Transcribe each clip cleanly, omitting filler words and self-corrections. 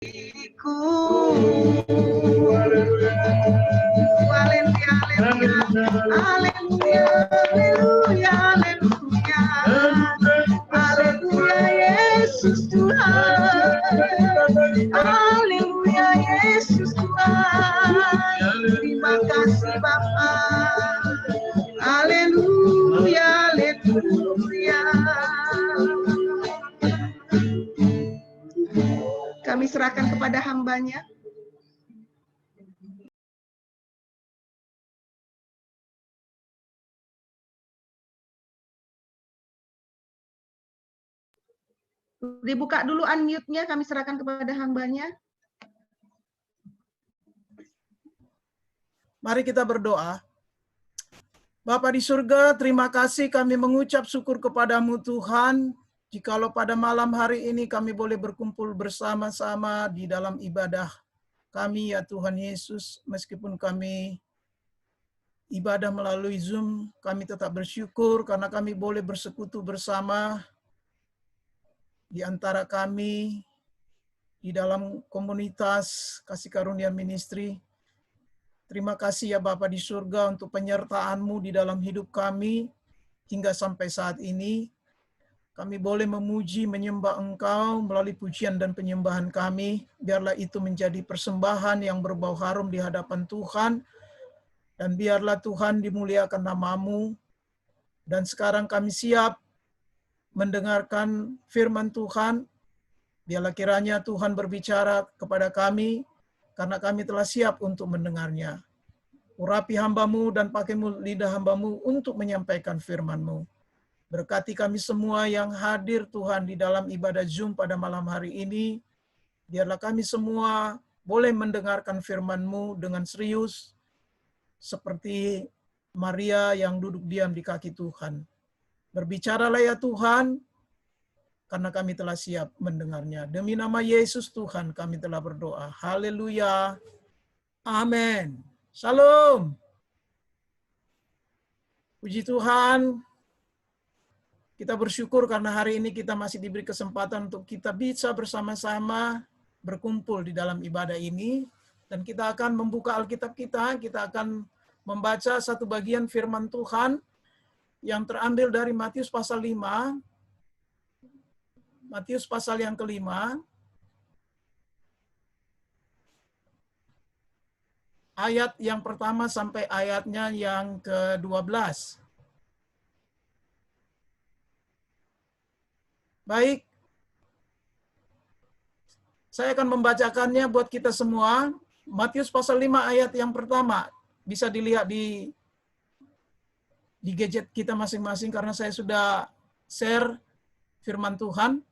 Ku Haleluya, haleluya, haleluya, haleluya, haleluya, haleluya, Yesus Tuhan, haleluya, Yesus Tuhan, terima kasih Bapa, haleluya, haleluya. Kami serahkan kepada hamba-Nya. Dibuka dulu unmute-nya, kami serahkan kepada hamba-Nya. Mari kita berdoa. Bapa di surga, terima kasih kami mengucap syukur kepadamu Tuhan, jikalau pada malam hari ini kami boleh berkumpul bersama-sama di dalam ibadah kami ya Tuhan Yesus, meskipun kami ibadah melalui Zoom, kami tetap bersyukur karena kami boleh bersekutu bersama di antara kami di dalam komunitas Kasih Karunia Ministry. Terima kasih ya Bapa di surga untuk penyertaan-Mu di dalam hidup kami hingga sampai saat ini. Kami boleh memuji, menyembah Engkau melalui pujian dan penyembahan kami. Biarlah itu menjadi persembahan yang berbau harum di hadapan Tuhan. Dan biarlah Tuhan dimuliakan nama-Mu. Dan sekarang kami siap mendengarkan firman Tuhan. Biarlah kiranya Tuhan berbicara kepada kami, karena kami telah siap untuk mendengarnya. Urapi hamba-Mu dan pakai lidah hamba-Mu untuk menyampaikan firman-Mu. Berkati kami semua yang hadir Tuhan di dalam ibadah Zoom pada malam hari ini. Biarlah kami semua boleh mendengarkan firman-Mu dengan serius, seperti Maria yang duduk diam di kaki Tuhan. Berbicaralah ya Tuhan, karena kami telah siap mendengarnya. Demi nama Yesus Tuhan kami telah berdoa. Haleluya. Amin. Shalom. Puji Tuhan. Kita bersyukur karena hari ini kita masih diberi kesempatan untuk kita bisa bersama-sama berkumpul di dalam ibadah ini. Dan kita akan membuka Alkitab kita akan membaca satu bagian firman Tuhan yang terambil dari Matius pasal 5. Matius pasal yang ke-5. Ayat yang pertama sampai ayatnya yang ke-12. Baik, saya akan membacakannya buat kita semua. Matius pasal 5 ayat yang pertama. Bisa dilihat di gadget kita masing-masing karena saya sudah share firman Tuhan.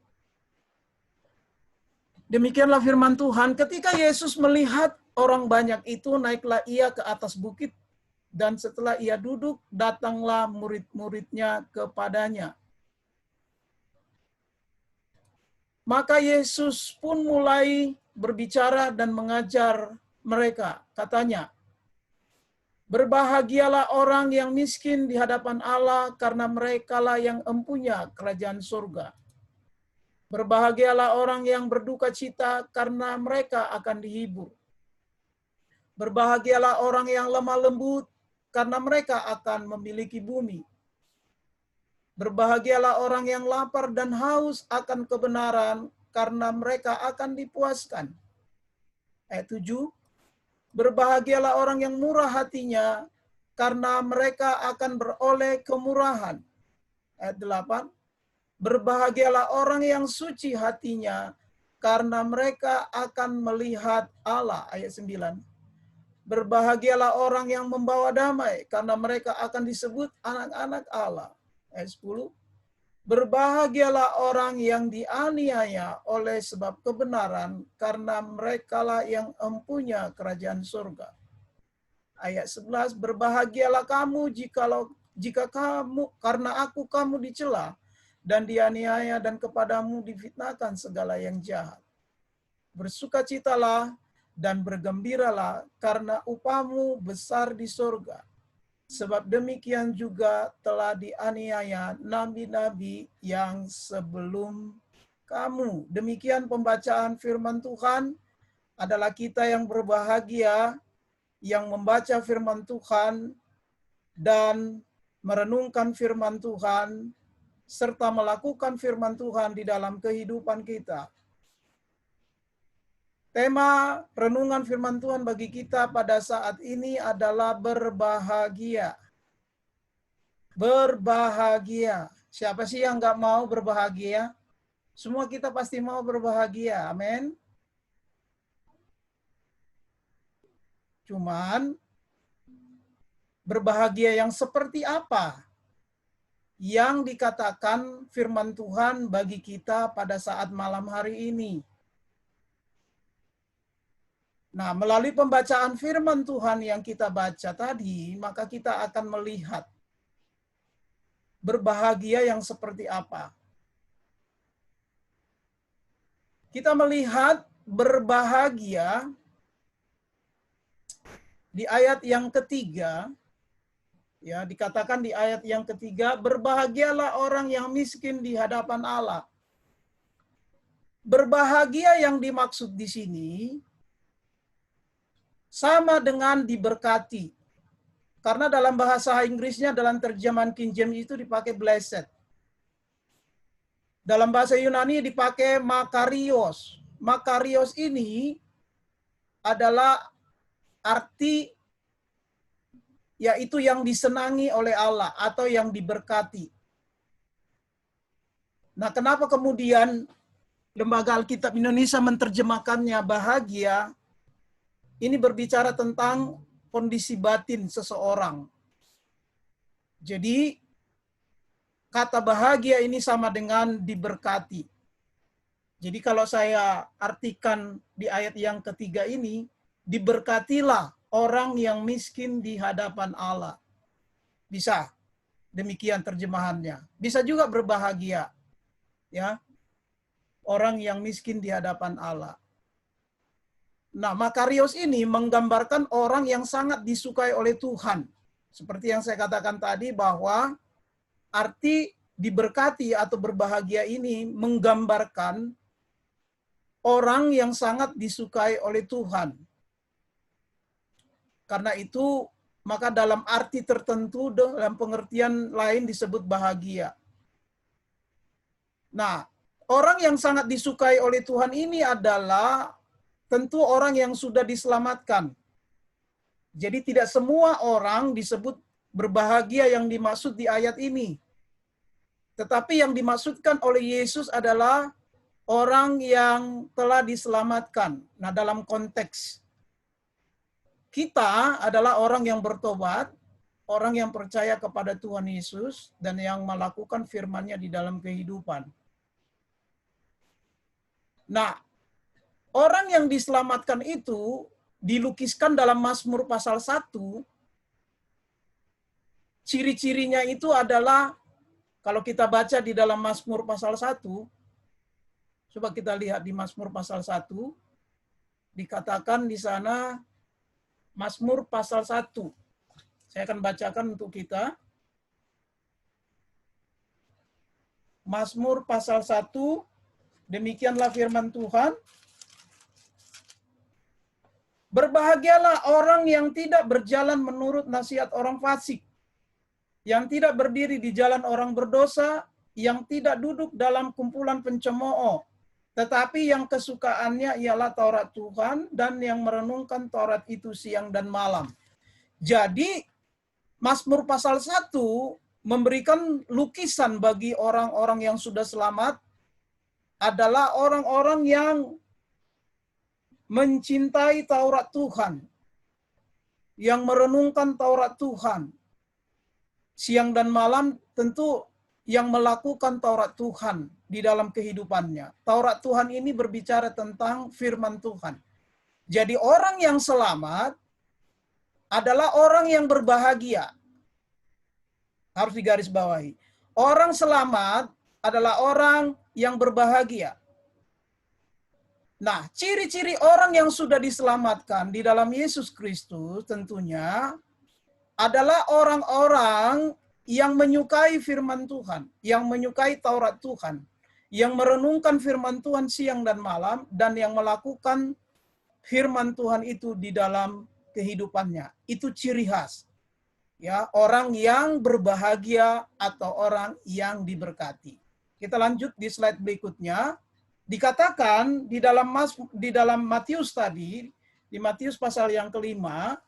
Demikianlah firman Tuhan, ketika Yesus melihat orang banyak itu, naiklah ia ke atas bukit, dan setelah ia duduk, datanglah murid-muridnya kepadanya. Maka Yesus pun mulai berbicara dan mengajar mereka. Katanya, berbahagialah orang yang miskin di hadapan Allah, karena merekalah yang empunya kerajaan surga. Berbahagialah orang yang berduka cita, karena mereka akan dihibur. Berbahagialah orang yang lemah lembut, karena mereka akan memiliki bumi. Berbahagialah orang yang lapar dan haus akan kebenaran, karena mereka akan dipuaskan. Ayat 7, berbahagialah orang yang murah hatinya, karena mereka akan beroleh kemurahan. Ayat 8, berbahagialah orang yang suci hatinya, karena mereka akan melihat Allah. Ayat 9. Berbahagialah orang yang membawa damai, karena mereka akan disebut anak-anak Allah. Ayat 10. Berbahagialah orang yang dianiaya oleh sebab kebenaran, karena merekalah yang empunya kerajaan surga. Ayat 11. Berbahagialah kamu jika kamu karena aku kamu dicela dan dianiaya, dan kepadamu difitnahkan segala yang jahat. Bersukacitalah dan bergembiralah, karena upahmu besar di surga. Sebab demikian juga telah dianiaya nabi-nabi yang sebelum kamu. Demikian pembacaan firman Tuhan. Adalah kita yang berbahagia yang membaca firman Tuhan dan merenungkan firman Tuhan serta melakukan firman Tuhan di dalam kehidupan kita. Tema renungan firman Tuhan bagi kita pada saat ini adalah berbahagia. Berbahagia. Siapa sih yang nggak mau berbahagia? Semua kita pasti mau berbahagia. Amin. Cuman berbahagia yang seperti apa yang dikatakan firman Tuhan bagi kita pada saat malam hari ini? Nah, melalui pembacaan firman Tuhan yang kita baca tadi, maka kita akan melihat berbahagia yang seperti apa. Kita melihat berbahagia di ayat yang ketiga, ya, dikatakan di ayat yang ketiga, berbahagialah orang yang miskin di hadapan Allah. Berbahagia yang dimaksud di sini sama dengan diberkati. Karena dalam bahasa Inggrisnya, dalam terjemahan King James itu dipakai blessed. Dalam bahasa Yunani dipakai makarios. Makarios ini adalah arti yaitu yang disenangi oleh Allah atau yang diberkati. Nah, kenapa kemudian Lembaga Alkitab Indonesia menerjemahkannya bahagia? Ini berbicara tentang kondisi batin seseorang. Jadi, kata bahagia ini sama dengan diberkati. Jadi kalau saya artikan di ayat yang ketiga ini, diberkatilah orang yang miskin di hadapan Allah. Bisa demikian terjemahannya. Bisa juga berbahagia, ya, orang yang miskin di hadapan Allah. Nah, makarios ini menggambarkan orang yang sangat disukai oleh Tuhan. Seperti yang saya katakan tadi, bahwa arti diberkati atau berbahagia ini menggambarkan orang yang sangat disukai oleh Tuhan. Karena itu, maka dalam arti tertentu, dalam pengertian lain disebut bahagia. Nah, orang yang sangat disukai oleh Tuhan ini adalah tentu orang yang sudah diselamatkan. Jadi tidak semua orang disebut berbahagia yang dimaksud di ayat ini. Tetapi yang dimaksudkan oleh Yesus adalah orang yang telah diselamatkan. Nah, dalam konteks kita adalah orang yang bertobat, orang yang percaya kepada Tuhan Yesus, dan yang melakukan firman-Nya di dalam kehidupan. Nah, orang yang diselamatkan itu dilukiskan dalam Mazmur pasal 1. Ciri-cirinya itu adalah, kalau kita baca di dalam Mazmur pasal 1, coba kita lihat di Mazmur pasal 1, dikatakan di sana, Mazmur pasal 1. Saya akan bacakan untuk kita. Mazmur pasal 1, demikianlah firman Tuhan. Berbahagialah orang yang tidak berjalan menurut nasihat orang fasik, yang tidak berdiri di jalan orang berdosa, yang tidak duduk dalam kumpulan pencemooh, tetapi yang kesukaannya ialah Taurat Tuhan dan yang merenungkan Taurat itu siang dan malam. Jadi, Mazmur pasal 1 memberikan lukisan bagi orang-orang yang sudah selamat adalah orang-orang yang mencintai Taurat Tuhan, yang merenungkan Taurat Tuhan. Siang dan malam tentu yang melakukan Taurat Tuhan di dalam kehidupannya. Taurat Tuhan ini berbicara tentang firman Tuhan. Jadi orang yang selamat adalah orang yang berbahagia. Harus digarisbawahi. Orang selamat adalah orang yang berbahagia. Nah, ciri-ciri orang yang sudah diselamatkan di dalam Yesus Kristus tentunya adalah orang-orang yang menyukai firman Tuhan, yang menyukai Taurat Tuhan, yang merenungkan firman Tuhan siang dan malam, dan yang melakukan firman Tuhan itu di dalam kehidupannya. Itu ciri khas. Ya, orang yang berbahagia atau orang yang diberkati. Kita lanjut di slide berikutnya. Dikatakan di dalam Matius tadi, di Matius pasal yang kelima,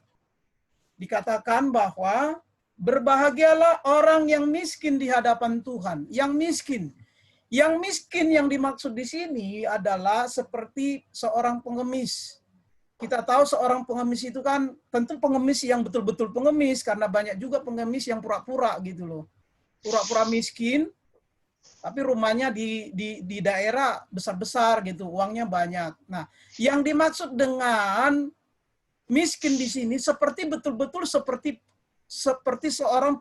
dikatakan bahwa berbahagialah orang yang miskin di hadapan Tuhan. Yang miskin yang dimaksud di sini adalah seperti seorang pengemis. Kita tahu seorang pengemis itu kan tentu pengemis yang betul-betul pengemis, karena banyak juga pengemis yang pura-pura gitu loh. Pura-pura miskin, tapi rumahnya di daerah besar-besar gitu, uangnya banyak. Nah, yang dimaksud dengan miskin di sini seperti betul-betul seperti seorang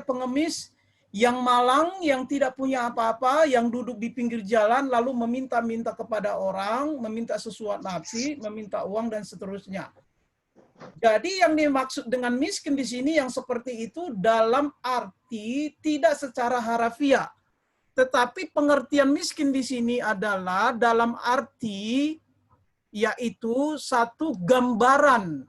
pengemis yang malang, yang tidak punya apa-apa, yang duduk di pinggir jalan lalu meminta-minta kepada orang, meminta sesuatu nafsi, meminta uang dan seterusnya. Jadi yang dimaksud dengan miskin di sini yang seperti itu dalam arti tidak secara harafiah. Tetapi pengertian miskin di sini adalah dalam arti yaitu satu gambaran.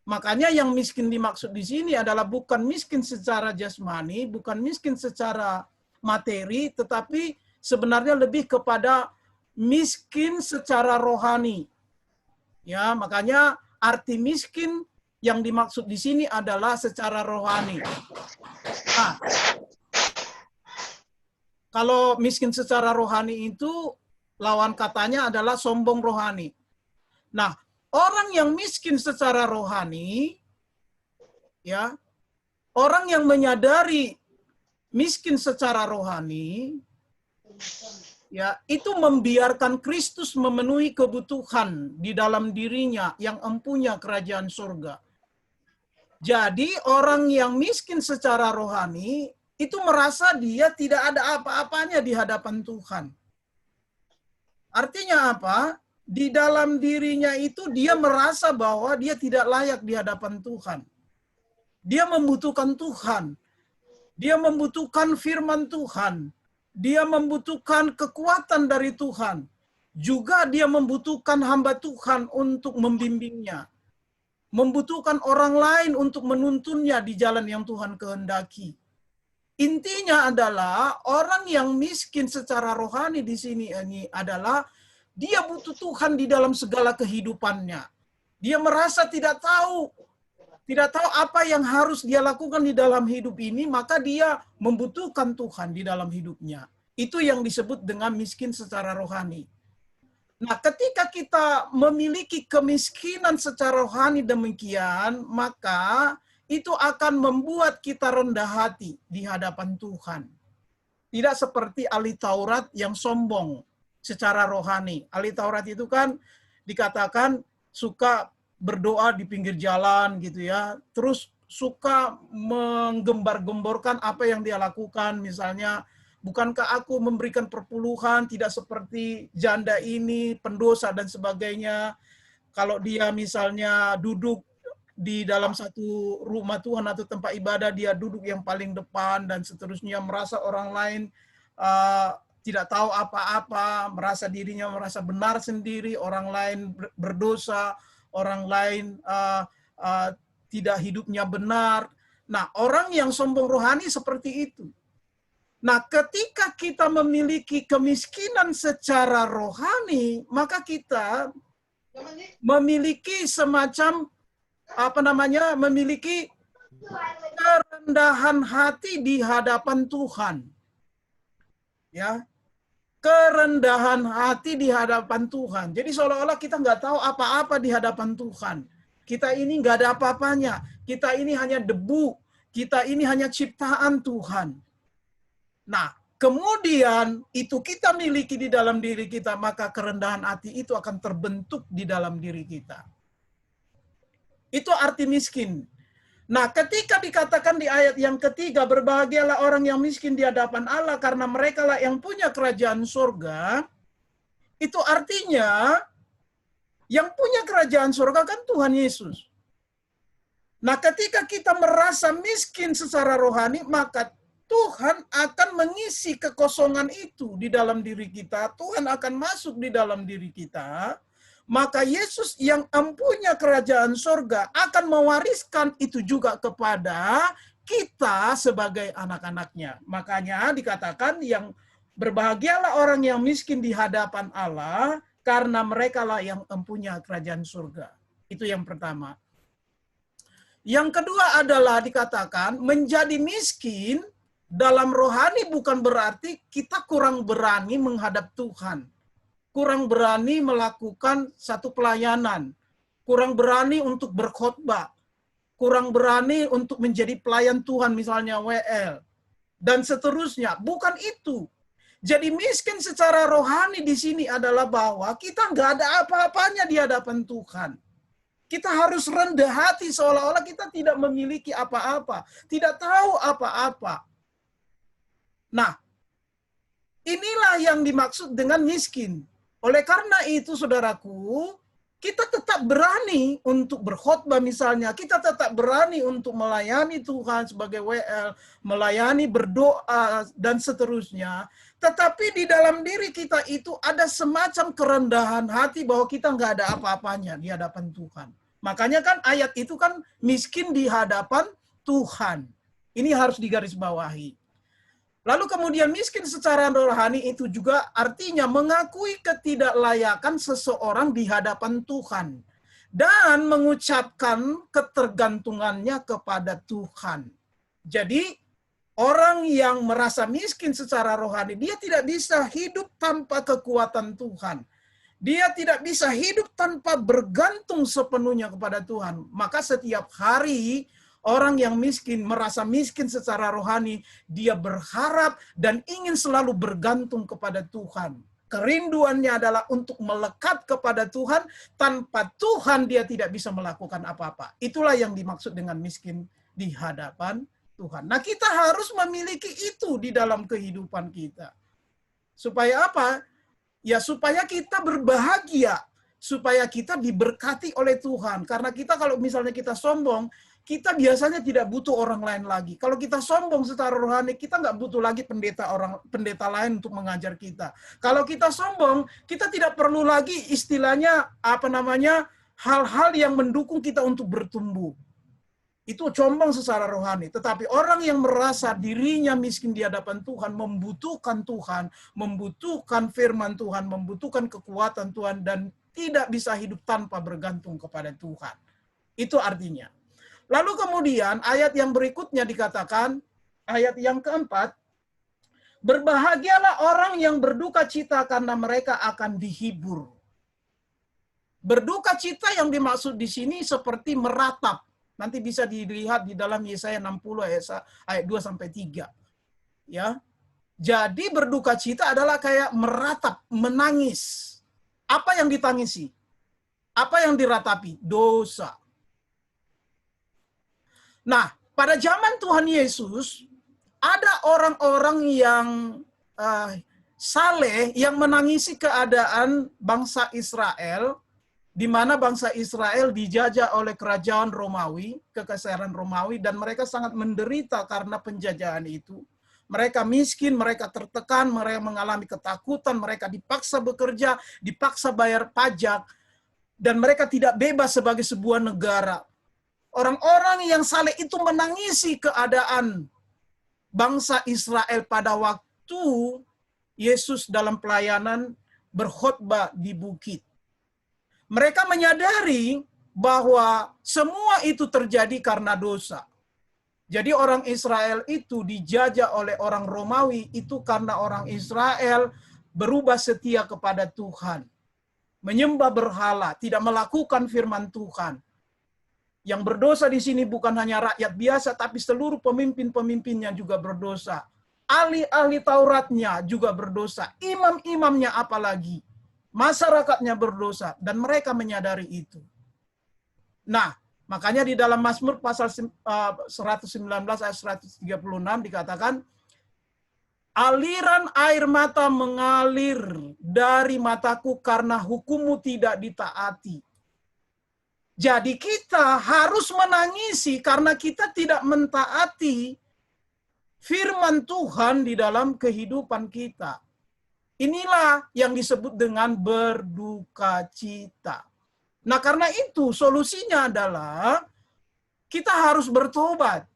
Makanya yang miskin dimaksud di sini adalah bukan miskin secara jasmani, bukan miskin secara materi, tetapi sebenarnya lebih kepada miskin secara rohani. Ya, makanya arti miskin yang dimaksud di sini adalah secara rohani. Nah, kalau miskin secara rohani itu lawan katanya adalah sombong rohani. Nah, orang yang miskin secara rohani, ya, orang yang menyadari miskin secara rohani, ya, itu membiarkan Kristus memenuhi kebutuhan di dalam dirinya yang empunya kerajaan surga. Jadi orang yang miskin secara rohani itu merasa dia tidak ada apa-apanya di hadapan Tuhan. Artinya apa? Di dalam dirinya itu dia merasa bahwa dia tidak layak di hadapan Tuhan. Dia membutuhkan Tuhan. Dia membutuhkan firman Tuhan. Dia membutuhkan kekuatan dari Tuhan. Juga dia membutuhkan hamba Tuhan untuk membimbingnya. Membutuhkan orang lain untuk menuntunnya di jalan yang Tuhan kehendaki. Intinya adalah orang yang miskin secara rohani di sini ini adalah dia butuh Tuhan di dalam segala kehidupannya. Dia merasa tidak tahu apa yang harus dia lakukan di dalam hidup ini, maka dia membutuhkan Tuhan di dalam hidupnya. Itu yang disebut dengan miskin secara rohani. Nah, ketika kita memiliki kemiskinan secara rohani demikian, maka itu akan membuat kita rendah hati di hadapan Tuhan. Tidak seperti ahli Taurat yang sombong secara rohani. Ahli Taurat itu kan dikatakan suka berdoa di pinggir jalan gitu ya. Terus suka menggembar-gemborkan apa yang dia lakukan. Misalnya, bukankah aku memberikan perpuluhan tidak seperti janda ini, pendosa dan sebagainya. Kalau dia misalnya duduk di dalam satu rumah Tuhan atau tempat ibadah, dia duduk yang paling depan dan seterusnya, merasa orang lain tidak tahu apa-apa, merasa dirinya merasa benar sendiri, orang lain berdosa, orang lain tidak hidupnya benar. Nah, orang yang sombong rohani seperti itu. Nah, ketika kita memiliki kemiskinan secara rohani, maka kita memiliki semacam memiliki kerendahan hati di hadapan Tuhan. Ya, kerendahan hati di hadapan Tuhan. Jadi seolah-olah kita nggak tahu apa-apa di hadapan Tuhan. Kita ini nggak ada apa-apanya. Kita ini hanya debu. Kita ini hanya ciptaan Tuhan. Nah, kemudian itu kita miliki di dalam diri kita, maka kerendahan hati itu akan terbentuk di dalam diri kita. Itu arti miskin. Nah, ketika dikatakan di ayat yang ketiga, berbahagialah orang yang miskin di hadapan Allah karena mereka lah yang punya kerajaan surga, itu artinya yang punya kerajaan surga kan Tuhan Yesus. Nah, ketika kita merasa miskin secara rohani, maka Tuhan akan mengisi kekosongan itu di dalam diri kita. Tuhan akan masuk di dalam diri kita. Maka Yesus yang empunya kerajaan surga akan mewariskan itu juga kepada kita sebagai anak-anaknya. Makanya dikatakan yang berbahagialah orang yang miskin di hadapan Allah, karena mereka lah yang empunya kerajaan surga. Itu yang pertama. Yang kedua adalah dikatakan menjadi miskin dalam rohani bukan berarti kita kurang berani menghadap Tuhan. Kurang berani melakukan satu pelayanan. Kurang berani untuk berkhotbah. Kurang berani untuk menjadi pelayan Tuhan, misalnya WL. Dan seterusnya. Bukan itu. Jadi miskin secara rohani di sini adalah bahwa kita nggak ada apa-apanya di hadapan Tuhan. Kita harus rendah hati seolah-olah kita tidak memiliki apa-apa. Tidak tahu apa-apa. Nah, inilah yang dimaksud dengan miskin. Oleh karena itu, saudaraku, kita tetap berani untuk berkhotbah misalnya. Kita tetap berani untuk melayani Tuhan sebagai WL, melayani, berdoa, dan seterusnya. Tetapi di dalam diri kita itu ada semacam kerendahan hati bahwa kita nggak ada apa-apanya di hadapan Tuhan. Makanya kan ayat itu kan miskin di hadapan Tuhan. Ini harus digarisbawahi. Lalu kemudian miskin secara rohani itu juga artinya mengakui ketidaklayakan seseorang di hadapan Tuhan. Dan mengucapkan ketergantungannya kepada Tuhan. Jadi orang yang merasa miskin secara rohani, dia tidak bisa hidup tanpa kekuatan Tuhan. Dia tidak bisa hidup tanpa bergantung sepenuhnya kepada Tuhan. Maka setiap hari orang yang miskin, merasa miskin secara rohani, dia berharap dan ingin selalu bergantung kepada Tuhan. Kerinduannya adalah untuk melekat kepada Tuhan, tanpa Tuhan dia tidak bisa melakukan apa-apa. Itulah yang dimaksud dengan miskin di hadapan Tuhan. Nah, kita harus memiliki itu di dalam kehidupan kita. Supaya apa? Ya, supaya kita berbahagia, supaya kita diberkati oleh Tuhan. Karena kita kalau misalnya kita sombong, kita biasanya tidak butuh orang lain lagi. Kalau kita sombong secara rohani, kita nggak butuh lagi pendeta lain untuk mengajar kita. Kalau kita sombong, kita tidak perlu lagi istilahnya hal-hal yang mendukung kita untuk bertumbuh. Itu sombong secara rohani. Tetapi orang yang merasa dirinya miskin di hadapan Tuhan, membutuhkan Tuhan, membutuhkan firman Tuhan, membutuhkan kekuatan Tuhan, dan tidak bisa hidup tanpa bergantung kepada Tuhan. Itu artinya. Lalu kemudian ayat yang berikutnya dikatakan, ayat yang keempat, berbahagialah orang yang berduka cita karena mereka akan dihibur. Berduka cita yang dimaksud di sini seperti meratap. Nanti bisa dilihat di dalam Yesaya 60 ayat 2 sampai 3. Ya. Jadi berduka cita adalah kayak meratap, menangis. Apa yang ditangisi? Apa yang diratapi? Dosa. Nah, pada zaman Tuhan Yesus, ada orang-orang yang saleh yang menangisi keadaan bangsa Israel, di mana bangsa Israel dijajah oleh kerajaan Romawi, kekaisaran Romawi, dan mereka sangat menderita karena penjajahan itu. Mereka miskin, mereka tertekan, mereka mengalami ketakutan, mereka dipaksa bekerja, dipaksa bayar pajak, dan mereka tidak bebas sebagai sebuah negara. Orang-orang yang saleh itu menangisi keadaan bangsa Israel pada waktu Yesus dalam pelayanan berkhotbah di bukit. Mereka menyadari bahwa semua itu terjadi karena dosa. Jadi orang Israel itu dijajah oleh orang Romawi itu karena orang Israel berubah setia kepada Tuhan. Menyembah berhala, tidak melakukan firman Tuhan. Yang berdosa di sini bukan hanya rakyat biasa, tapi seluruh pemimpin-pemimpinnya juga berdosa. Ahli-ahli Tauratnya juga berdosa. Imam-imamnya apalagi. Masyarakatnya berdosa, dan mereka menyadari itu. Nah, makanya di dalam Mazmur pasal 119 ayat 136 dikatakan, aliran air mata mengalir dari mataku karena hukummu tidak ditaati. Jadi kita harus menangisi karena kita tidak mentaati firman Tuhan di dalam kehidupan kita. Inilah yang disebut dengan berduka cita. Nah, karena itu solusinya adalah kita harus bertobat.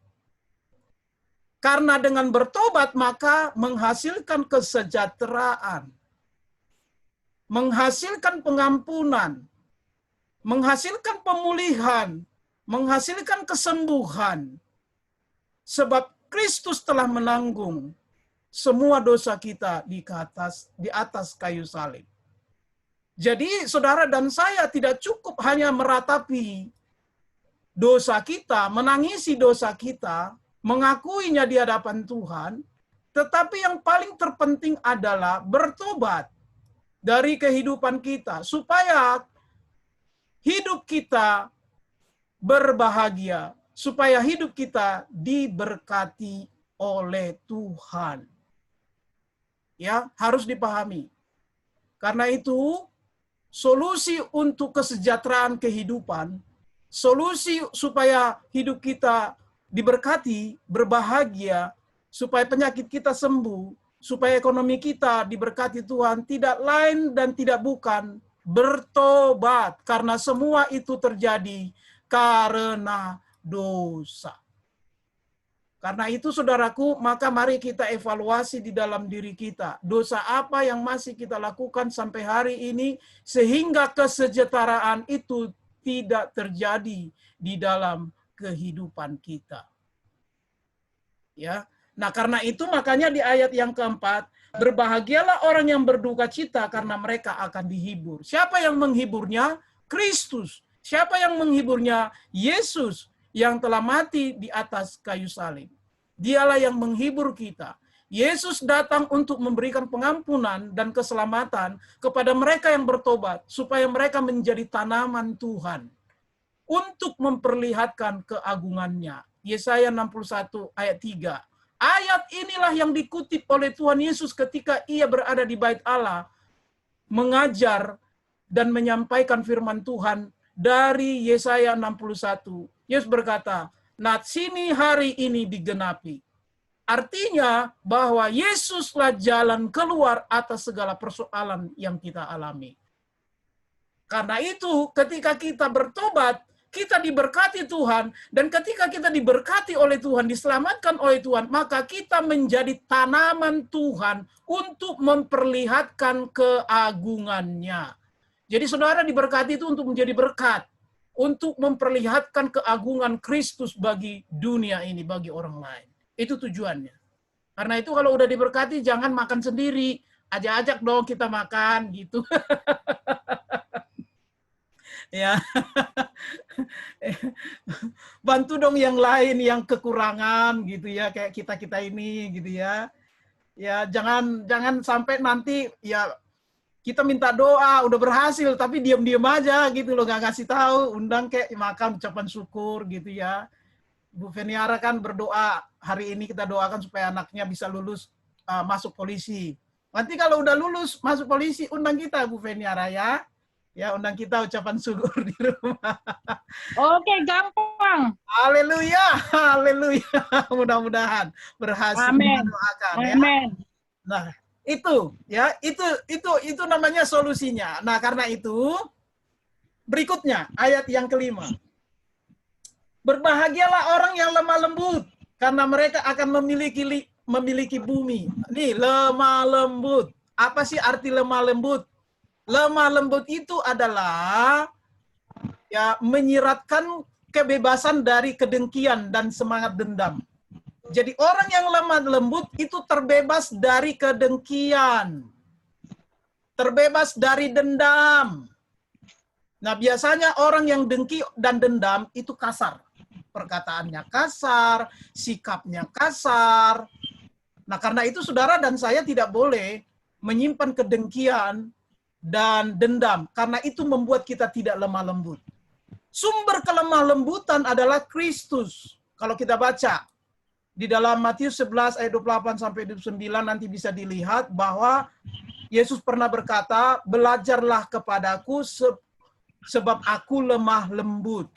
Karena dengan bertobat maka menghasilkan kesejahteraan, menghasilkan pengampunan, menghasilkan pemulihan, menghasilkan kesembuhan. Sebab Kristus telah menanggung semua dosa kita di atas kayu salib. Jadi saudara dan saya tidak cukup hanya meratapi dosa kita, menangisi dosa kita, mengakuinya di hadapan Tuhan, tetapi yang paling terpenting adalah bertobat dari kehidupan kita, supaya hidup kita berbahagia, supaya hidup kita diberkati oleh Tuhan. Ya, harus dipahami. Karena itu, solusi untuk kesejahteraan kehidupan, solusi supaya hidup kita diberkati, berbahagia, supaya penyakit kita sembuh, supaya ekonomi kita diberkati Tuhan, tidak lain dan tidak bukan bertobat. Karena semua itu terjadi karena dosa. Karena itu saudaraku, maka mari kita evaluasi di dalam diri kita. Dosa apa yang masih kita lakukan sampai hari ini sehingga kesejahteraan itu tidak terjadi di dalam kehidupan kita. Ya. Nah, karena itu makanya di ayat yang keempat, berbahagialah orang yang berduka cita karena mereka akan dihibur. Siapa yang menghiburnya? Kristus. Siapa yang menghiburnya? Yesus yang telah mati di atas kayu salib. Dialah yang menghibur kita. Yesus datang untuk memberikan pengampunan dan keselamatan kepada mereka yang bertobat, supaya mereka menjadi tanaman Tuhan untuk memperlihatkan keagungannya. Yesaya 61 ayat 3. Ayat inilah yang dikutip oleh Tuhan Yesus ketika ia berada di bait Allah, mengajar dan menyampaikan firman Tuhan dari Yesaya 61. Yesus berkata, "Nah, sini hari ini digenapi." Artinya bahwa Yesuslah jalan keluar atas segala persoalan yang kita alami. Karena itu, ketika kita bertobat, kita diberkati Tuhan, dan ketika kita diberkati oleh Tuhan, diselamatkan oleh Tuhan, maka kita menjadi tanaman Tuhan untuk memperlihatkan keagungannya. Jadi saudara diberkati itu untuk menjadi berkat, untuk memperlihatkan keagungan Kristus bagi dunia ini, bagi orang lain. Itu tujuannya. Karena itu kalau udah diberkati, jangan makan sendiri. Ajak-ajak dong kita makan, gitu. Ya. Bantu dong yang lain yang kekurangan, gitu ya. Kayak kita-kita ini, gitu ya. Ya, jangan sampai nanti, ya, kita minta doa, udah berhasil, tapi diam-diam aja gitu loh, nggak ngasih tahu, undang kayak makan ucapan syukur gitu ya. Bu Veniara kan berdoa, hari ini kita doakan supaya anaknya bisa lulus masuk polisi. Nanti kalau udah lulus masuk polisi, undang kita Bu Veniara ya. Ya, undang kita ucapan syukur di rumah. Oke, gampang. Haleluya, haleluya. Mudah-mudahan berhasil. Amin. Doakan, Amin. ya. Nah, itu ya, itu namanya solusinya. Nah, karena itu berikutnya ayat yang kelima. Berbahagialah orang yang lemah lembut, karena mereka akan memiliki bumi. Nih, lemah lembut. Apa sih arti lemah lembut? Lemah lembut itu adalah ya menyiratkan kebebasan dari kedengkian dan semangat dendam. Jadi orang yang lemah lembut itu terbebas dari kedengkian. Terbebas dari dendam. Nah, biasanya orang yang dengki dan dendam itu kasar. Perkataannya kasar, sikapnya kasar. Nah, karena itu saudara dan saya tidak boleh menyimpan kedengkian dan dendam. Karena itu membuat kita tidak lemah lembut. Sumber kelemah lembutan adalah Kristus. Kalau kita baca di dalam Matius 11 ayat 28 sampai 29 nanti bisa dilihat bahwa Yesus pernah berkata, "Belajarlah kepadaku sebab aku lemah lembut."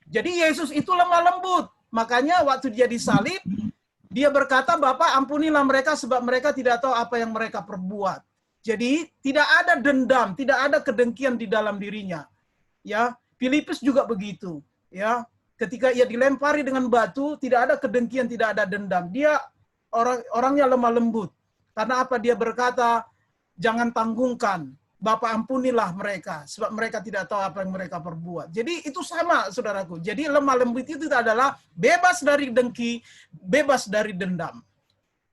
Jadi Yesus itu lemah lembut. Makanya waktu dia disalib, Dia berkata, Bapa ampunilah mereka sebab mereka tidak tahu apa yang mereka perbuat. Jadi tidak ada dendam, tidak ada kedengkian di dalam dirinya. Ya, Filipus juga begitu. Ya, ketika ia dilempari dengan batu, tidak ada kedengkian, tidak ada dendam. Dia orangnya lemah lembut. Karena apa? Dia berkata, jangan tanggungkan. Bapa ampunilah mereka, sebab mereka tidak tahu apa yang mereka perbuat. Jadi itu sama, saudaraku. Jadi lemah lembut itu adalah bebas dari dengki, bebas dari dendam.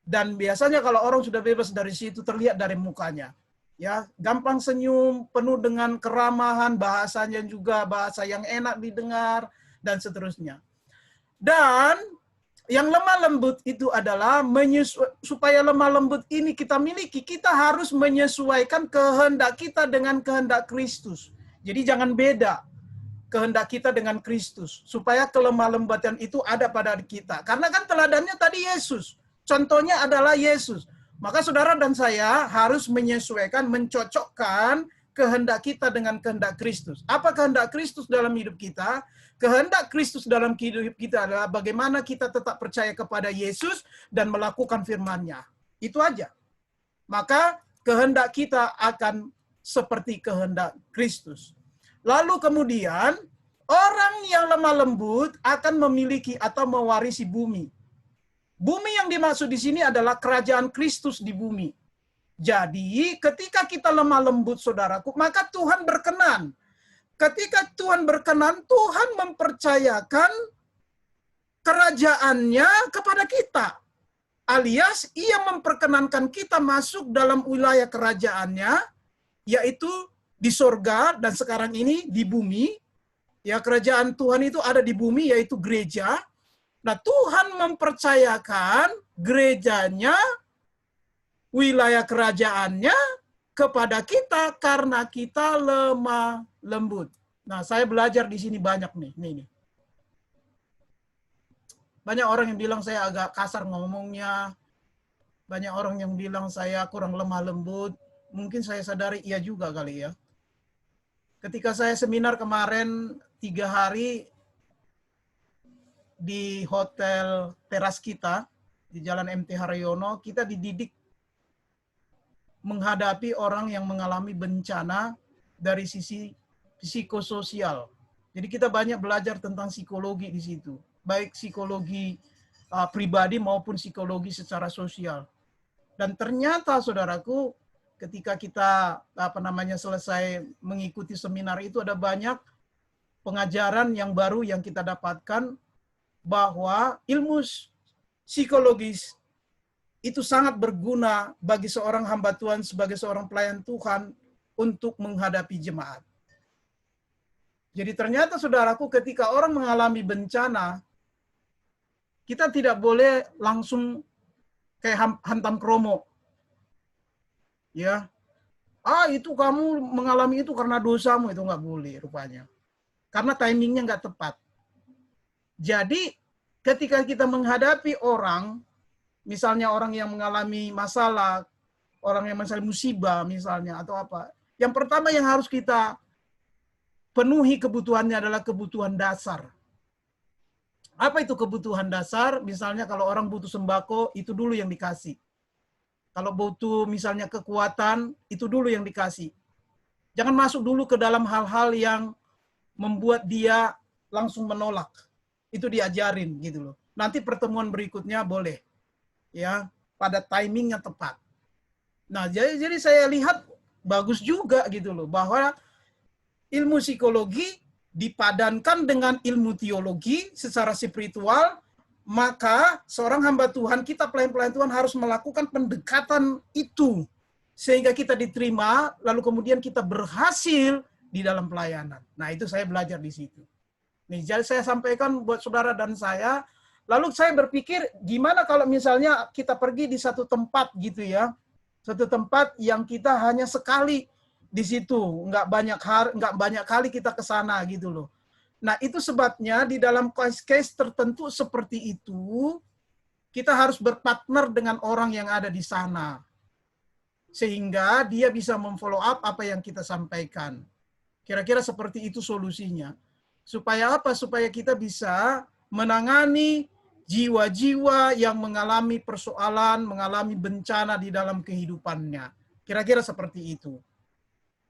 Dan biasanya kalau orang sudah bebas dari situ, terlihat dari mukanya. Ya, gampang senyum, penuh dengan keramahan, bahasanya juga bahasa yang enak didengar, dan seterusnya. Dan yang lemah lembut itu adalah supaya lemah lembut ini kita miliki, kita harus menyesuaikan kehendak kita dengan kehendak Kristus. Jadi jangan beda kehendak kita dengan Kristus, supaya kelemah lembutan itu ada pada kita. Karena kan teladannya tadi Yesus, contohnya adalah Yesus. Maka saudara dan saya harus menyesuaikan, mencocokkan kehendak kita dengan kehendak Kristus. Apa kehendak Kristus dalam hidup kita? Kehendak Kristus dalam hidup kita adalah bagaimana kita tetap percaya kepada Yesus dan melakukan firman-Nya. Itu aja. Maka kehendak kita akan seperti kehendak Kristus. Lalu kemudian, orang yang lemah lembut akan memiliki atau mewarisi bumi. Bumi yang dimaksud di sini adalah kerajaan Kristus di bumi. Jadi, ketika kita lemah lembut, saudaraku, maka Tuhan berkenan. Ketika Tuhan berkenan, Tuhan mempercayakan kerajaannya kepada kita. Alias, ia memperkenankan kita masuk dalam wilayah kerajaannya, yaitu di sorga, dan sekarang ini di bumi. Ya, kerajaan Tuhan itu ada di bumi, yaitu gereja. Nah, Tuhan mempercayakan gerejanya, wilayah kerajaannya kepada kita karena kita lemah lembut. Nah, saya belajar di sini banyak nih. Nih. Banyak orang yang bilang saya agak kasar ngomongnya. Banyak orang yang bilang saya kurang lemah lembut. Mungkin saya sadari iya juga kali ya. Ketika saya seminar kemarin 3 hari di hotel teras kita di Jalan MT Haryono, kita dididik menghadapi orang yang mengalami bencana dari sisi psikososial. Jadi kita banyak belajar tentang psikologi di situ, baik psikologi pribadi maupun psikologi secara sosial. Dan ternyata saudaraku, ketika kita selesai mengikuti seminar itu, ada banyak pengajaran yang baru yang kita dapatkan, bahwa ilmu psikologis itu sangat berguna bagi seorang hamba Tuhan sebagai seorang pelayan Tuhan untuk menghadapi jemaat. Jadi ternyata saudaraku, ketika orang mengalami bencana, kita tidak boleh langsung kayak hantam kromo. Ya, itu kamu mengalami itu karena dosamu, itu nggak boleh rupanya. Karena timingnya nggak tepat. Jadi ketika kita menghadapi orang, misalnya orang yang mengalami masalah, orang yang mengalami musibah misalnya atau apa, yang pertama yang harus kita penuhi kebutuhannya adalah kebutuhan dasar. Apa itu kebutuhan dasar? Misalnya kalau orang butuh sembako, itu dulu yang dikasih. Kalau butuh misalnya kekuatan, itu dulu yang dikasih. Jangan masuk dulu ke dalam hal-hal yang membuat dia langsung menolak. Itu diajarin gitu loh. Nanti pertemuan berikutnya boleh. Ya, pada timingnya tepat. Nah, jadi saya lihat bagus juga gitu loh, bahwa ilmu psikologi dipadankan dengan ilmu teologi secara spiritual, maka seorang hamba Tuhan, kita pelayan-pelayan Tuhan harus melakukan pendekatan itu sehingga kita diterima, lalu kemudian kita berhasil di dalam pelayanan. Nah, itu saya belajar di situ. Nih, jadi saya sampaikan buat saudara dan saya. Lalu saya berpikir, gimana kalau misalnya kita pergi di satu tempat gitu ya, satu tempat yang kita hanya sekali di situ, nggak banyak kali kita ke sana gitu loh. Nah, itu sebabnya di dalam case tertentu seperti itu, kita harus berpartner dengan orang yang ada di sana, sehingga dia bisa memfollow up apa yang kita sampaikan. Kira-kira seperti itu solusinya. Supaya apa? Supaya kita bisa menangani jiwa-jiwa yang mengalami persoalan, mengalami bencana di dalam kehidupannya. Kira-kira seperti itu.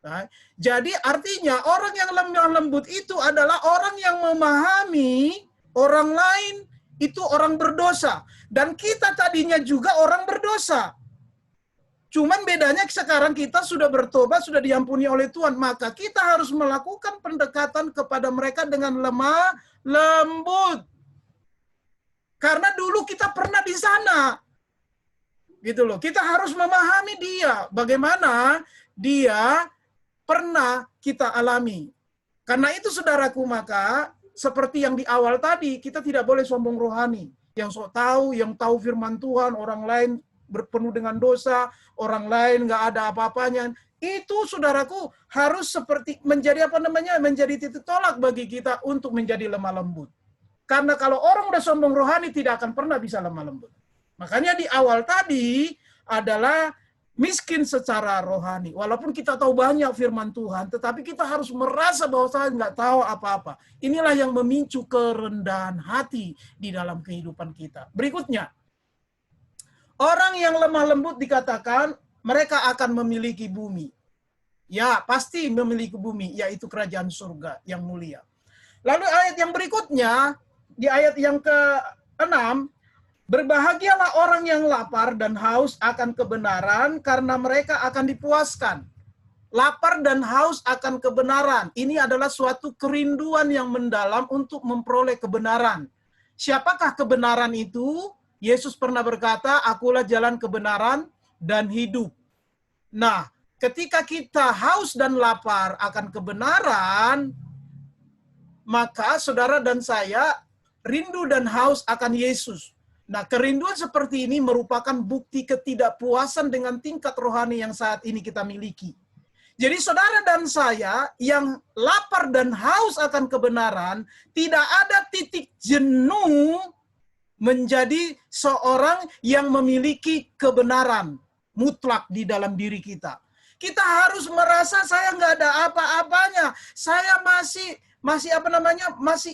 Nah, jadi artinya orang yang lemah lembut itu adalah orang yang memahami orang lain itu orang berdosa. Dan kita tadinya juga orang berdosa. Cuman bedanya sekarang kita sudah bertobat, sudah diampuni oleh Tuhan. Maka kita harus melakukan pendekatan kepada mereka dengan lemah lembut. Karena dulu kita pernah di sana. Gitu loh. Kita harus memahami dia. Bagaimana dia pernah kita alami. Karena itu saudaraku, maka seperti yang di awal tadi, kita tidak boleh sombong rohani. Yang sok tahu, yang tahu firman Tuhan, orang lain berpenuh dengan dosa, orang lain nggak ada apa-apanya. Itu saudaraku harus seperti menjadi menjadi titik tolak bagi kita untuk menjadi lemah lembut. Karena kalau orang udah sombong rohani tidak akan pernah bisa lemah lembut. Makanya di awal tadi adalah miskin secara rohani. Walaupun kita tahu banyak firman Tuhan, tetapi kita harus merasa bahwa saya nggak tahu apa-apa. Inilah yang memicu kerendahan hati di dalam kehidupan kita. Berikutnya, orang yang lemah lembut dikatakan mereka akan memiliki bumi. Ya, pasti memiliki bumi, yaitu kerajaan surga yang mulia. Lalu ayat yang berikutnya, di ayat yang ke-6, berbahagialah orang yang lapar dan haus akan kebenaran, karena mereka akan dipuaskan. Lapar dan haus akan kebenaran. Ini adalah suatu kerinduan yang mendalam untuk memperoleh kebenaran. Siapakah kebenaran itu? Yesus pernah berkata, akulah jalan kebenaran dan hidup. Nah, ketika kita haus dan lapar akan kebenaran, maka saudara dan saya rindu dan haus akan Yesus. Nah, kerinduan seperti ini merupakan bukti ketidakpuasan dengan tingkat rohani yang saat ini kita miliki. Jadi saudara dan saya yang lapar dan haus akan kebenaran, tidak ada titik jenuh menjadi seorang yang memiliki kebenaran mutlak di dalam diri kita. Kita harus merasa saya nggak ada apa-apanya. Saya masih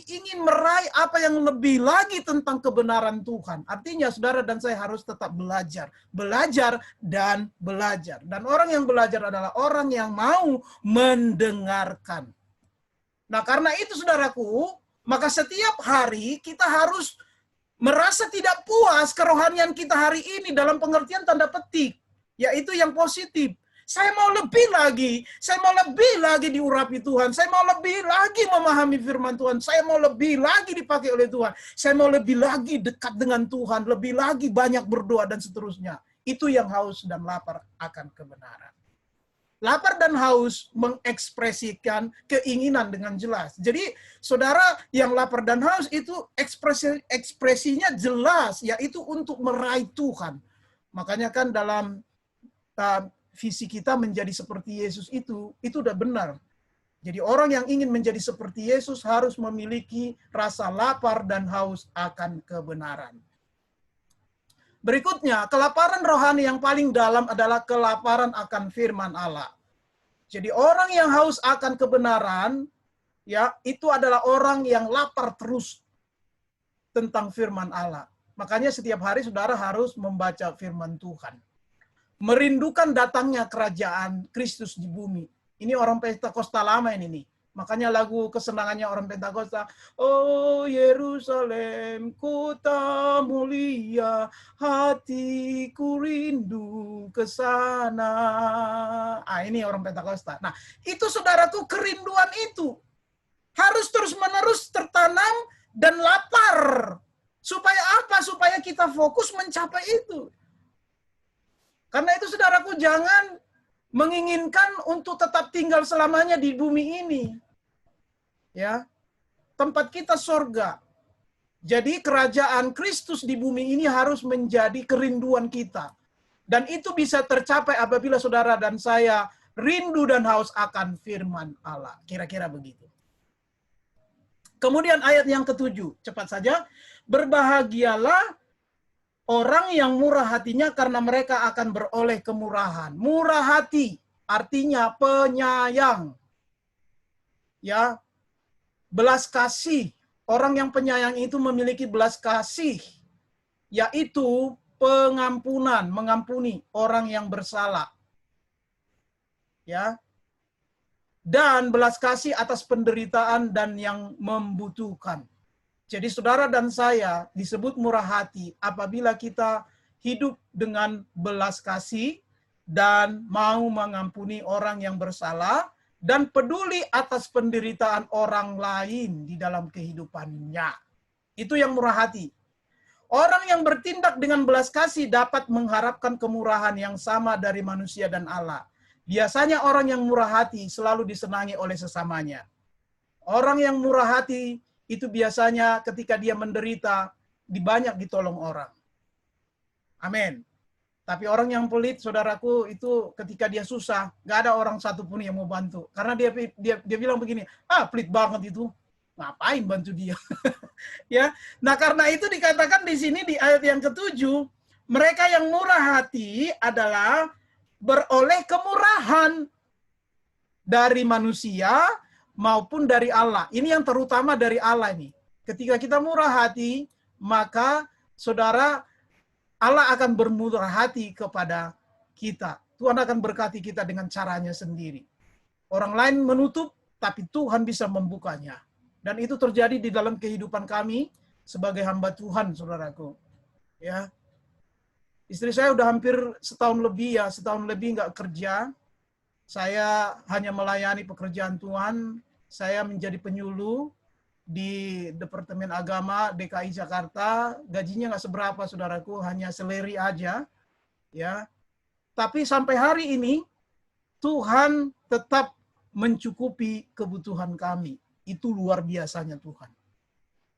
ingin meraih apa yang lebih lagi tentang kebenaran Tuhan. Artinya saudara dan saya harus tetap belajar. Belajar dan belajar. Dan orang yang belajar adalah orang yang mau mendengarkan. Nah, karena itu saudaraku, maka setiap hari kita harus merasa tidak puas kerohanian kita hari ini dalam pengertian tanda petik. Yaitu yang positif. Saya mau lebih lagi diurapi Tuhan. Saya mau lebih lagi memahami firman Tuhan. Saya mau lebih lagi dipakai oleh Tuhan. Saya mau lebih lagi dekat dengan Tuhan. Lebih lagi banyak berdoa dan seterusnya. Itu yang haus dan lapar akan kebenaran. Lapar dan haus mengekspresikan keinginan dengan jelas. Jadi saudara yang lapar dan haus itu ekspresinya jelas. Yaitu untuk meraih Tuhan. Makanya kan dalam visi kita menjadi seperti Yesus itu udah benar. Jadi orang yang ingin menjadi seperti Yesus harus memiliki rasa lapar dan haus akan kebenaran. Berikutnya, kelaparan rohani yang paling dalam adalah kelaparan akan firman Allah. Jadi orang yang haus akan kebenaran, ya, itu adalah orang yang lapar terus tentang firman Allah. Makanya setiap hari saudara harus membaca firman Tuhan. Merindukan datangnya kerajaan Kristus di bumi. Ini orang Pentakosta lama ini nih. Makanya lagu kesenangannya orang Pentakosta, oh Yerusalem, kota mulia, hatiku rindu ke sana. Ini orang Pentakosta. Nah, itu saudaraku kerinduan itu harus terus-menerus tertanam dan lapar. Supaya apa? Supaya kita fokus mencapai itu. Karena itu saudaraku jangan menginginkan untuk tetap tinggal selamanya di bumi ini. Ya. Tempat kita surga. Jadi kerajaan Kristus di bumi ini harus menjadi kerinduan kita. Dan itu bisa tercapai apabila saudara dan saya rindu dan haus akan firman Allah. Kira-kira begitu. Kemudian ayat yang ke-7, cepat saja. Berbahagialah orang yang murah hatinya karena mereka akan beroleh kemurahan. Murah hati artinya penyayang. Ya. Belas kasih orang yang penyayang itu memiliki belas kasih, yaitu pengampunan, mengampuni orang yang bersalah. Ya. Dan belas kasih atas penderitaan dan yang membutuhkan. Jadi saudara dan saya disebut murah hati apabila kita hidup dengan belas kasih dan mau mengampuni orang yang bersalah dan peduli atas penderitaan orang lain di dalam kehidupannya. Itu yang murah hati. Orang yang bertindak dengan belas kasih dapat mengharapkan kemurahan yang sama dari manusia dan Allah. Biasanya orang yang murah hati selalu disenangi oleh sesamanya. Orang yang murah hati itu biasanya ketika dia menderita, banyak ditolong orang. Amin. Tapi orang yang pelit, saudaraku, itu ketika dia susah, gak ada orang satupun yang mau bantu. Karena dia bilang begini, pelit banget itu, ngapain bantu dia? Ya, nah karena itu dikatakan di sini di ayat yang ke-7, mereka yang murah hati adalah beroleh kemurahan dari manusia maupun dari Allah. Ini yang terutama dari Allah ini. Ketika kita murah hati, maka saudara, Allah akan bermurah hati kepada kita. Tuhan akan berkati kita dengan caranya sendiri. Orang lain menutup, tapi Tuhan bisa membukanya. Dan itu terjadi di dalam kehidupan kami sebagai hamba Tuhan, saudaraku. Ya. Istri saya udah hampir setahun lebih nggak kerja. Saya hanya melayani pekerjaan Tuhan. Saya menjadi penyuluh di Departemen Agama DKI Jakarta. Gajinya nggak seberapa, saudaraku, hanya seleri aja. Ya, tapi sampai hari ini Tuhan tetap mencukupi kebutuhan kami. Itu luar biasanya Tuhan.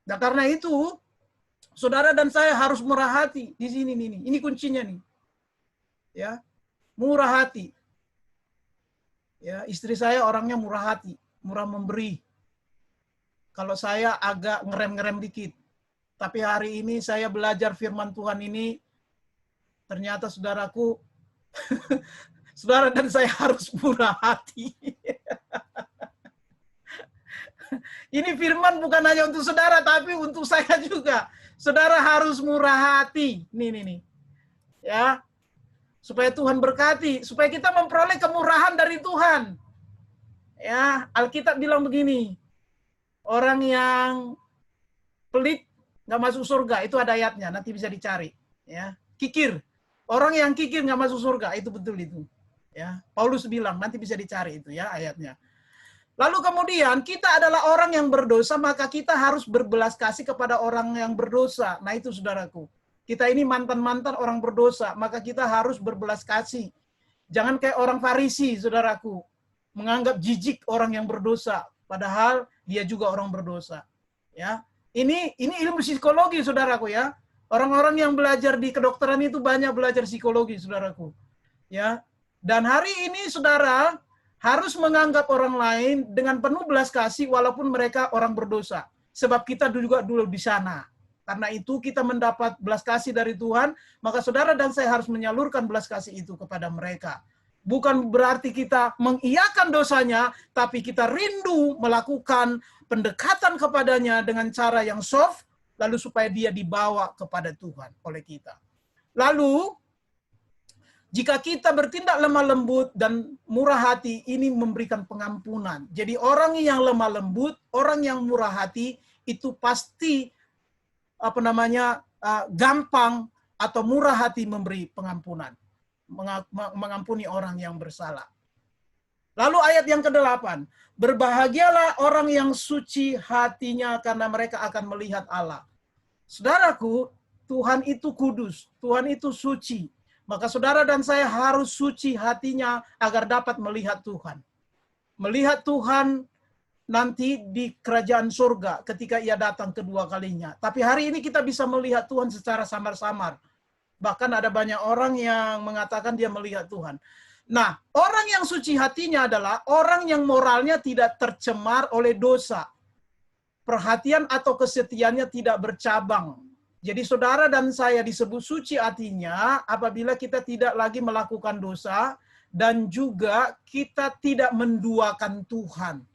Nah karena itu, saudara dan saya harus murah hati di sini nih. Ini kuncinya nih. Ya. Murah hati. Ya, istri saya orangnya murah hati, murah memberi. Kalau saya agak ngerem-ngerem dikit. Tapi hari ini saya belajar firman Tuhan ini, ternyata saudaraku, saudara dan saya harus murah hati. Ini firman bukan hanya untuk saudara, tapi untuk saya juga. Saudara harus murah hati. Nih. Ya. Supaya Tuhan berkati. Supaya kita memperoleh kemurahan dari Tuhan. Ya, Alkitab bilang begini. Orang yang pelit nggak masuk surga. Itu ada ayatnya. Nanti bisa dicari. Ya. Kikir. Orang yang kikir nggak masuk surga. Itu betul itu. Ya. Paulus bilang. Nanti bisa dicari itu ya ayatnya. Lalu kemudian kita adalah orang yang berdosa, maka kita harus berbelas kasih kepada orang yang berdosa. Nah itu saudaraku. Kita ini mantan-mantan orang berdosa, maka kita harus berbelas kasih. Jangan kayak orang Farisi, saudaraku. Menganggap jijik orang yang berdosa, padahal dia juga orang berdosa. Ya, ini ilmu psikologi, saudaraku ya. Orang-orang yang belajar di kedokteran itu banyak belajar psikologi, saudaraku. Ya, dan hari ini saudara harus menganggap orang lain dengan penuh belas kasih walaupun mereka orang berdosa. Sebab kita juga dulu di sana. Karena itu kita mendapat belas kasih dari Tuhan, maka saudara dan saya harus menyalurkan belas kasih itu kepada mereka. Bukan berarti kita mengiyakan dosanya, tapi kita rindu melakukan pendekatan kepadanya dengan cara yang soft, lalu supaya dia dibawa kepada Tuhan oleh kita. Lalu, jika kita bertindak lemah lembut dan murah hati, ini memberikan pengampunan. Jadi orang yang lemah lembut, orang yang murah hati, itu pasti gampang atau murah hati memberi pengampunan. Mengampuni orang yang bersalah. Lalu ayat yang ke-8. Berbahagialah orang yang suci hatinya karena mereka akan melihat Allah. Saudaraku, Tuhan itu kudus. Tuhan itu suci. Maka saudara dan saya harus suci hatinya agar dapat melihat Tuhan. Melihat Tuhan nanti di kerajaan surga ketika ia datang kedua kalinya. Tapi hari ini kita bisa melihat Tuhan secara samar-samar. Bahkan ada banyak orang yang mengatakan dia melihat Tuhan. Nah, orang yang suci hatinya adalah orang yang moralnya tidak tercemar oleh dosa. Perhatian atau kesetiaannya tidak bercabang. Jadi saudara dan saya disebut suci hatinya apabila kita tidak lagi melakukan dosa dan juga kita tidak menduakan Tuhan.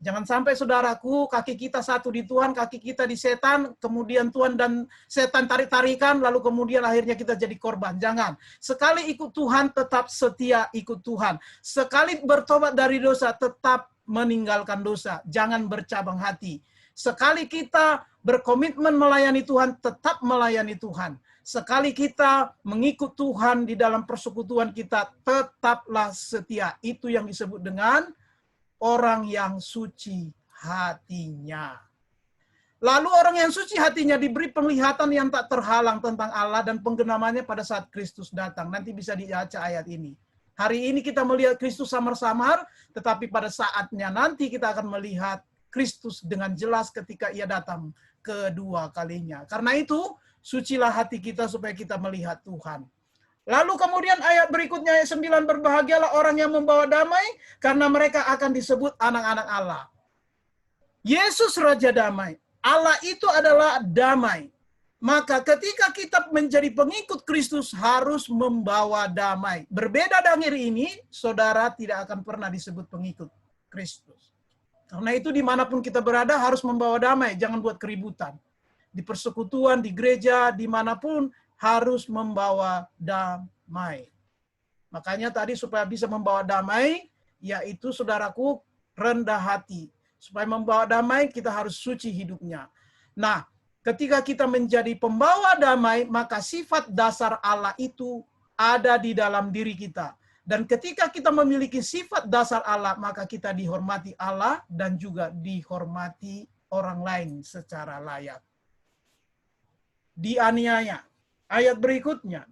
Jangan sampai saudaraku, kaki kita satu di Tuhan, kaki kita di setan, kemudian Tuhan dan setan tarik-tarikan, lalu kemudian akhirnya kita jadi korban. Jangan. Sekali ikut Tuhan, tetap setia ikut Tuhan. Sekali bertobat dari dosa, tetap meninggalkan dosa. Jangan bercabang hati. Sekali kita berkomitmen melayani Tuhan, tetap melayani Tuhan. Sekali kita mengikut Tuhan di dalam persekutuan kita, tetaplah setia. Itu yang disebut dengan orang yang suci hatinya. Lalu orang yang suci hatinya diberi penglihatan yang tak terhalang tentang Allah dan penggenamannya pada saat Kristus datang. Nanti bisa dibaca ayat ini. Hari ini kita melihat Kristus samar-samar, tetapi pada saatnya nanti kita akan melihat Kristus dengan jelas ketika ia datang kedua kalinya. Karena itu, sucilah hati kita supaya kita melihat Tuhan. Lalu kemudian ayat berikutnya, ayat 9, berbahagialah orang yang membawa damai, karena mereka akan disebut anak-anak Allah. Yesus Raja Damai. Allah itu adalah damai. Maka ketika kita menjadi pengikut Kristus harus membawa damai. Berbeda dengan ini, saudara tidak akan pernah disebut pengikut Kristus. Karena itu dimanapun kita berada harus membawa damai, jangan buat keributan. Di persekutuan, di gereja, dimanapun, harus membawa damai. Makanya tadi supaya bisa membawa damai, yaitu saudaraku rendah hati. Supaya membawa damai, kita harus suci hidupnya. Nah, ketika kita menjadi pembawa damai, maka sifat dasar Allah itu ada di dalam diri kita. Dan ketika kita memiliki sifat dasar Allah, maka kita dihormati Allah dan juga dihormati orang lain secara layak. Dianiaya. Ayat berikutnya.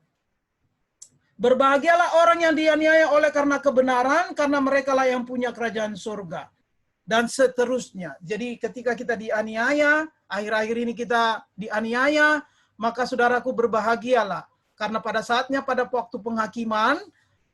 Berbahagialah orang yang dianiaya oleh karena kebenaran, karena mereka lah yang punya kerajaan surga. Dan seterusnya. Jadi ketika kita dianiaya, akhir-akhir ini kita dianiaya, maka saudaraku berbahagialah. Karena pada saatnya, pada waktu penghakiman,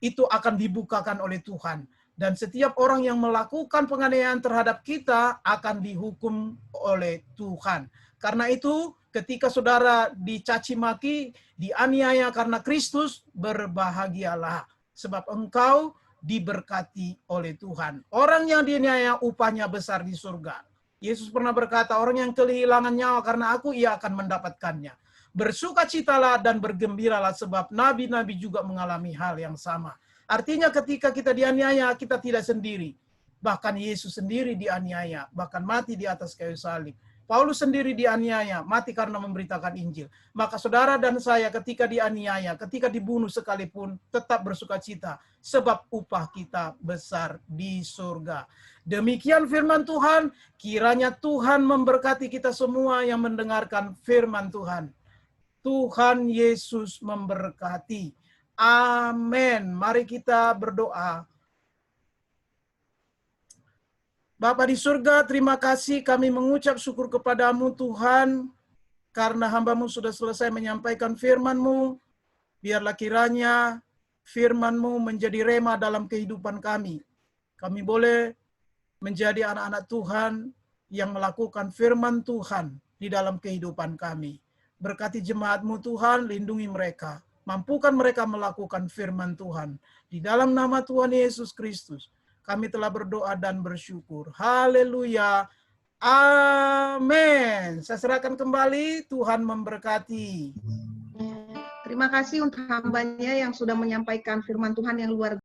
itu akan dibukakan oleh Tuhan. Dan setiap orang yang melakukan penganiayaan terhadap kita akan dihukum oleh Tuhan. Karena itu, ketika saudara dicaci maki, dianiaya karena Kristus, berbahagialah. Sebab engkau diberkati oleh Tuhan. Orang yang dianiaya upahnya besar di surga. Yesus pernah berkata, orang yang kehilangan nyawa karena aku, ia akan mendapatkannya. Bersukacitalah dan bergembiralah sebab nabi-nabi juga mengalami hal yang sama. Artinya ketika kita dianiaya, kita tidak sendiri. Bahkan Yesus sendiri dianiaya, bahkan mati di atas kayu salib. Paulus sendiri dianiaya, mati karena memberitakan Injil. Maka saudara dan saya ketika dianiaya, ketika dibunuh sekalipun, tetap bersukacita. Sebab upah kita besar di surga. Demikian firman Tuhan, kiranya Tuhan memberkati kita semua yang mendengarkan firman Tuhan. Tuhan Yesus memberkati. Amin. Mari kita berdoa. Bapa di surga, terima kasih kami mengucap syukur kepadamu Tuhan, karena hamba-Mu sudah selesai menyampaikan firman-Mu. Biarlah kiranya firman-Mu menjadi rema dalam kehidupan kami. Kami boleh menjadi anak-anak Tuhan yang melakukan firman Tuhan di dalam kehidupan kami. Berkati jemaat-Mu Tuhan, lindungi mereka. Mampukan mereka melakukan firman Tuhan. Di dalam nama Tuhan Yesus Kristus, kami telah berdoa dan bersyukur. Haleluya. Amin. Saya serahkan kembali. Tuhan memberkati. Terima kasih untuk hambanya yang sudah menyampaikan firman Tuhan yang luar